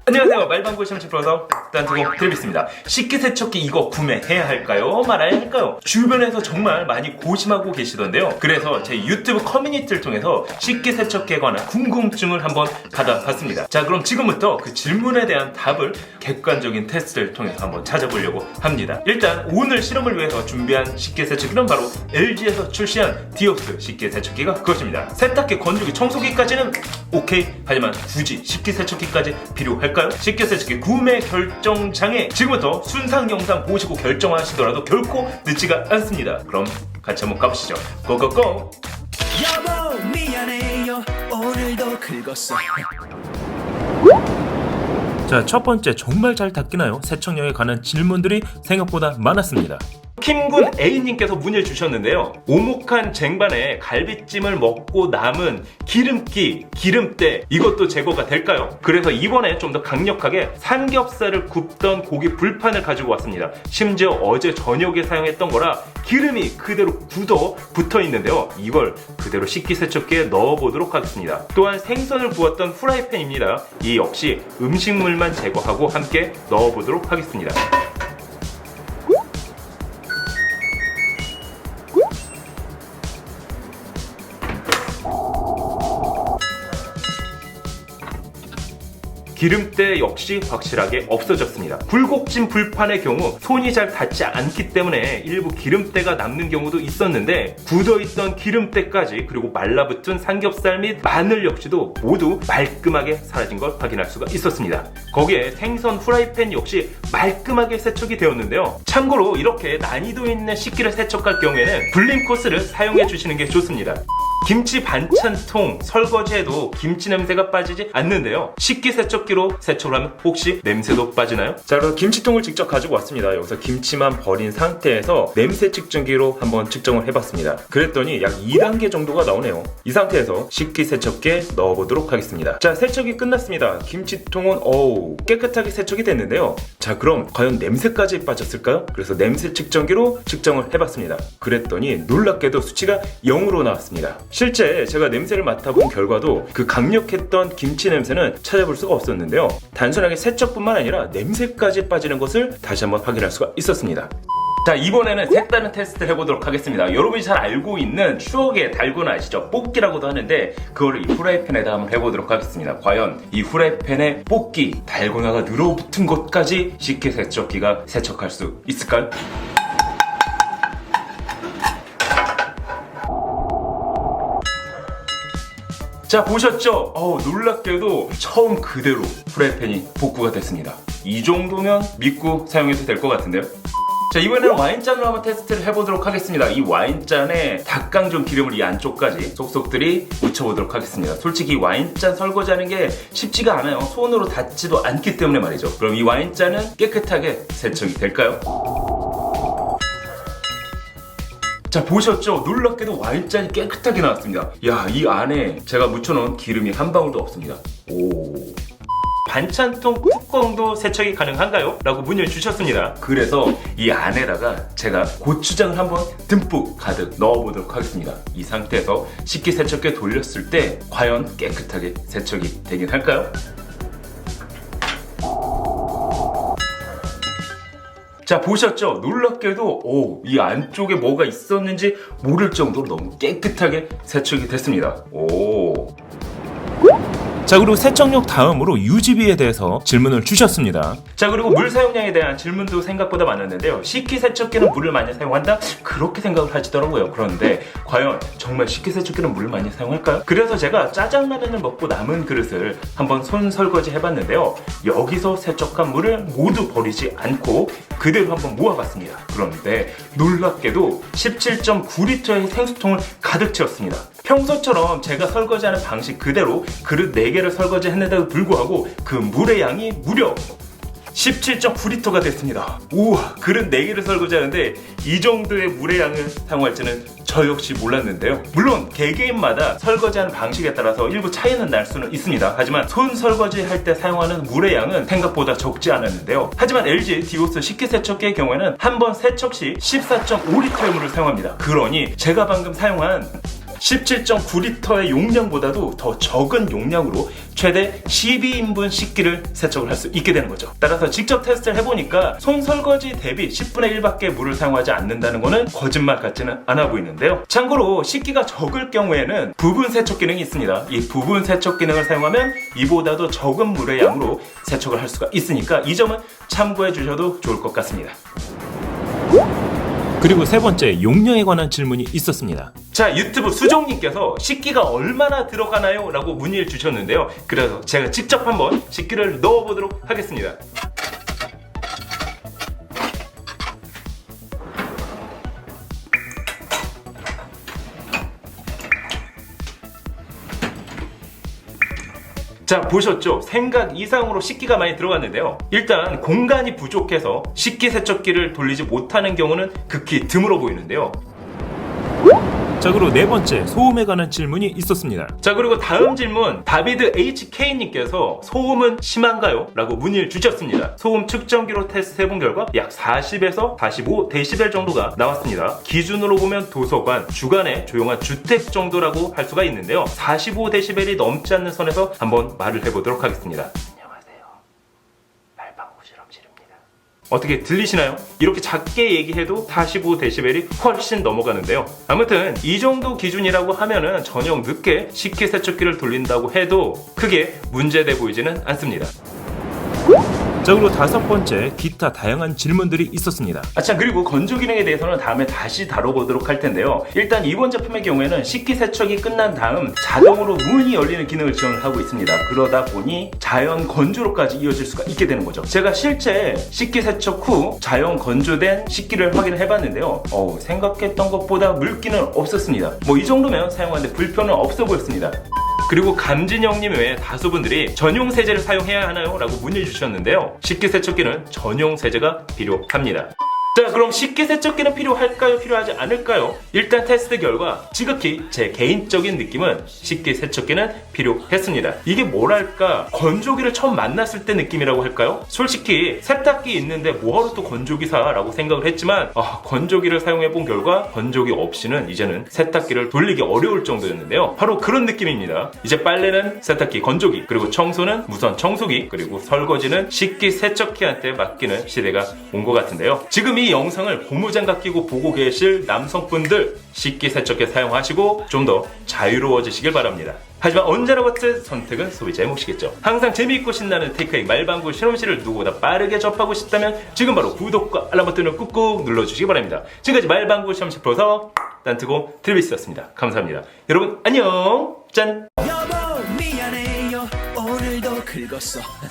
안녕하세요. 말방구 시험치 프로더 딴지공 드리비스입니다. 식기세척기 이거 구매해야 할까요? 말아야 할까요? 주변에서 정말 많이 고심하고 계시던데요. 그래서 제 유튜브 커뮤니티를 통해서 식기세척기에 관한 궁금증을 한번 받아봤습니다. 자, 그럼 지금부터 그 질문에 대한 답을 객관적인 테스트를 통해서 한번 찾아보려고 합니다. 일단 오늘 실험을 위해서 준비한 식기세척기는 바로 LG에서 출시한 디오스 식기세척기가 그것입니다. 세탁기, 건조기, 청소기까지는 오케이. 하지만 굳이 식기세척기까지 필요할까요? 식기세척기 구매 결정장에 지금부터 순상 영상 보시고 결정하시더라도 결코 늦지가 않습니다. 그럼 같이 한번 가보시죠. 고고고! 여보 미안해요 오늘도 긁었어. 자, 첫 번째, 정말 잘 닦이나요? 세척력에 관한 질문들이 생각보다 많았습니다. 킴군 A님께서 문의를 주셨는데요. 오목한 쟁반에 갈비찜을 먹고 남은 기름기, 기름때 이것도 제거가 될까요? 그래서 이번에 좀 더 강력하게 삼겹살을 굽던 고기 불판을 가지고 왔습니다. 심지어 어제 저녁에 사용했던 거라 기름이 그대로 굳어 붙어 있는데요. 이걸 그대로 식기세척기에 넣어보도록 하겠습니다. 또한 생선을 구웠던 후라이팬입니다. 이 역시 음식물만 제거하고 함께 넣어보도록 하겠습니다. 기름때 역시 확실하게 없어졌습니다. 굴곡진 불판의 경우 손이 잘 닿지 않기 때문에 일부 기름때가 남는 경우도 있었는데 굳어있던 기름때까지 그리고 말라붙은 삼겹살 및 마늘 역시도 모두 말끔하게 사라진 걸 확인할 수가 있었습니다. 거기에 생선 후라이팬 역시 말끔하게 세척이 되었는데요. 참고로 이렇게 난이도 있는 식기를 세척할 경우에는 불림 코스를 사용해 주시는 게 좋습니다. 김치 반찬통 설거지해도 김치 냄새가 빠지지 않는데요. 식기세척기로 세척을 하면 혹시 냄새도 빠지나요? 자, 그럼 김치통을 직접 가지고 왔습니다. 여기서 김치만 버린 상태에서 냄새 측정기로 한번 측정을 해봤습니다. 그랬더니 약 2단계 정도가 나오네요. 이 상태에서 식기세척기에 넣어보도록 하겠습니다. 자, 세척이 끝났습니다. 김치통은 깨끗하게 세척이 됐는데요. 자, 그럼 과연 냄새까지 빠졌을까요? 그래서 냄새 측정기로 측정을 해봤습니다. 그랬더니 놀랍게도 수치가 0으로 나왔습니다. 실제 제가 냄새를 맡아본 결과도 그 강력했던 김치 냄새는 찾아볼 수가 없었는데요. 단순하게 세척뿐만 아니라 냄새까지 빠지는 것을 다시 한번 확인할 수가 있었습니다. 자, 이번에는 색다른 테스트를 해보도록 하겠습니다. 여러분이 잘 알고 있는 추억의 달고나 아시죠? 뽑기라고도 하는데 그거를 이 후라이팬에다 한번 해보도록 하겠습니다. 과연 이 후라이팬에 뽑기, 달고나가 늘어붙은 곳까지 식기세척기가 세척할 수 있을까요? 자, 보셨죠? 놀랍게도 처음 그대로 프라이팬이 복구가 됐습니다. 이 정도면 믿고 사용해도 될 것 같은데요? 자, 이번에는 와인잔으로 한번 테스트를 해보도록 하겠습니다. 이 와인잔에 닭강정 기름을 이 안쪽까지 쏙쏙들이 묻혀보도록 하겠습니다. 솔직히 와인잔 설거지하는 게 쉽지가 않아요. 손으로 닿지도 않기 때문에 말이죠. 그럼 이 와인잔은 깨끗하게 세척이 될까요? 자, 보셨죠? 놀랍게도 와인잔이 깨끗하게 나왔습니다. 야, 이 안에 제가 묻혀놓은 기름이 한 방울도 없습니다. 반찬통 뚜껑도 세척이 가능한가요? 라고 문의를 주셨습니다. 그래서 이 안에다가 제가 고추장을 한번 듬뿍 가득 넣어보도록 하겠습니다. 이 상태에서 식기세척기에 돌렸을 때 과연 깨끗하게 세척이 되긴 할까요? 자, 보셨죠? 놀랍게도 이 안쪽에 뭐가 있었는지 모를 정도로 너무 깨끗하게 세척이 됐습니다. 자, 그리고 세척력 다음으로 유지비에 대해서 질문을 주셨습니다. 자, 그리고 물 사용량에 대한 질문도 생각보다 많았는데요. 식기세척기는 물을 많이 사용한다? 그렇게 생각을 하시더라고요. 그런데 과연 정말 식기세척기는 물을 많이 사용할까요? 그래서 제가 짜장라면을 먹고 남은 그릇을 한번 손 설거지 해봤는데요. 여기서 세척한 물을 모두 버리지 않고 그대로 한번 모아봤습니다. 그런데 놀랍게도 17.9리터의 생수통을 가득 채웠습니다. 평소처럼 제가 설거지하는 방식 그대로 그릇 4개를 설거지했는데도 불구하고 그 물의 양이 무려 17.9리터가 됐습니다. 우와, 그릇 4개를 설거지하는데 이 정도의 물의 양을 사용할지는 저 역시 몰랐는데요. 물론 개개인마다 설거지하는 방식에 따라서 일부 차이는 날 수는 있습니다. 하지만 손 설거지 할 때 사용하는 물의 양은 생각보다 적지 않았는데요. 하지만 LG 디오스 식기세척기의 경우에는 한 번 세척 시 14.5리터의 물을 사용합니다. 그러니 제가 방금 사용한 17.9리터의 용량보다도 더 적은 용량으로 최대 12인분 식기를 세척을 할 수 있게 되는 거죠. 따라서 직접 테스트를 해보니까 손 설거지 대비 10분의 1밖에 물을 사용하지 않는다는 거는 거짓말 같지는 않아 보이는데요. 참고로 식기가 적을 경우에는 부분 세척 기능이 있습니다. 이 부분 세척 기능을 사용하면 이보다도 적은 물의 양으로 세척을 할 수가 있으니까 이 점은 참고해 주셔도 좋을 것 같습니다. 그리고 세 번째, 용량에 관한 질문이 있었습니다. 자, 유튜브 수종님께서 식기가 얼마나 들어가나요? 라고 문의를 주셨는데요. 그래서 제가 직접 한번 식기를 넣어보도록 하겠습니다. 자, 보셨죠? 생각 이상으로 식기가 많이 들어갔는데요. 일단 공간이 부족해서 식기 세척기를 돌리지 못하는 경우는 극히 드물어 보이는데요. 자, 그리고 네 번째, 소음에 관한 질문이 있었습니다. 자, 그리고 다음 질문, 다비드 HK님께서 소음은 심한가요? 라고 문의를 주셨습니다. 소음 측정기로 테스트 해본 결과 약 40에서 45dB 정도가 나왔습니다. 기준으로 보면 도서관, 주간에 조용한 주택 정도라고 할 수가 있는데요. 45dB이 넘지 않는 선에서 한번 말을 해보도록 하겠습니다. 어떻게 들리시나요? 이렇게 작게 얘기해도 45dB이 훨씬 넘어가는데요. 아무튼 이 정도 기준이라고 하면은 저녁 늦게 식기 세척기를 돌린다고 해도 크게 문제돼 보이지는 않습니다. 자, 그리고 다섯 번째, 기타 다양한 질문들이 있었습니다. 참, 그리고 건조 기능에 대해서는 다음에 다시 다뤄보도록 할 텐데요. 일단 이번 제품의 경우에는 식기 세척이 끝난 다음 자동으로 문이 열리는 기능을 지원을 하고 있습니다. 그러다 보니 자연 건조로까지 이어질 수가 있게 되는 거죠. 제가 실제 식기 세척 후 자연 건조된 식기를 확인을 해봤는데요. 생각했던 것보다 물기는 없었습니다. 이 정도면 사용하는데 불편은 없어 보였습니다. 그리고 감진영님 외에 다수 분들이 전용 세제를 사용해야 하나요? 라고 문의를 주셨는데요. 식기 세척기는 전용 세제가 필요합니다. 자, 그럼 식기 세척기는 필요할까요? 필요하지 않을까요? 일단 테스트 결과 지극히 제 개인적인 느낌은 식기 세척기는 필요했습니다. 이게 뭐랄까, 건조기를 처음 만났을 때 느낌이라고 할까요? 솔직히 세탁기 있는데 뭐하러 또 건조기 사? 라고 생각을 했지만 건조기를 사용해본 결과 건조기 없이는 이제는 세탁기를 돌리기 어려울 정도였는데요. 바로 그런 느낌입니다. 이제 빨래는 세탁기, 건조기, 그리고 청소는 무선 청소기, 그리고 설거지는 식기 세척기한테 맡기는 시대가 온 것 같은데요. 지금 이 영상을 고무장갑 끼고 보고 계실 남성분들, 식기 세척기 사용하시고 좀 더 자유로워지시길 바랍니다. 하지만 언제나 같은 선택은 소비자의 몫이겠죠. 항상 재미있고 신나는 테이크웨이 말방구 실험실을 누구보다 빠르게 접하고 싶다면 지금 바로 구독과 알람 버튼을 꾹꾹 눌러주시기 바랍니다. 지금까지 말방구 실험실 프로서 딴트고 트리비스였습니다. 감사합니다. 여러분 안녕. 짠. 여보 미안해요 오늘도 긁었어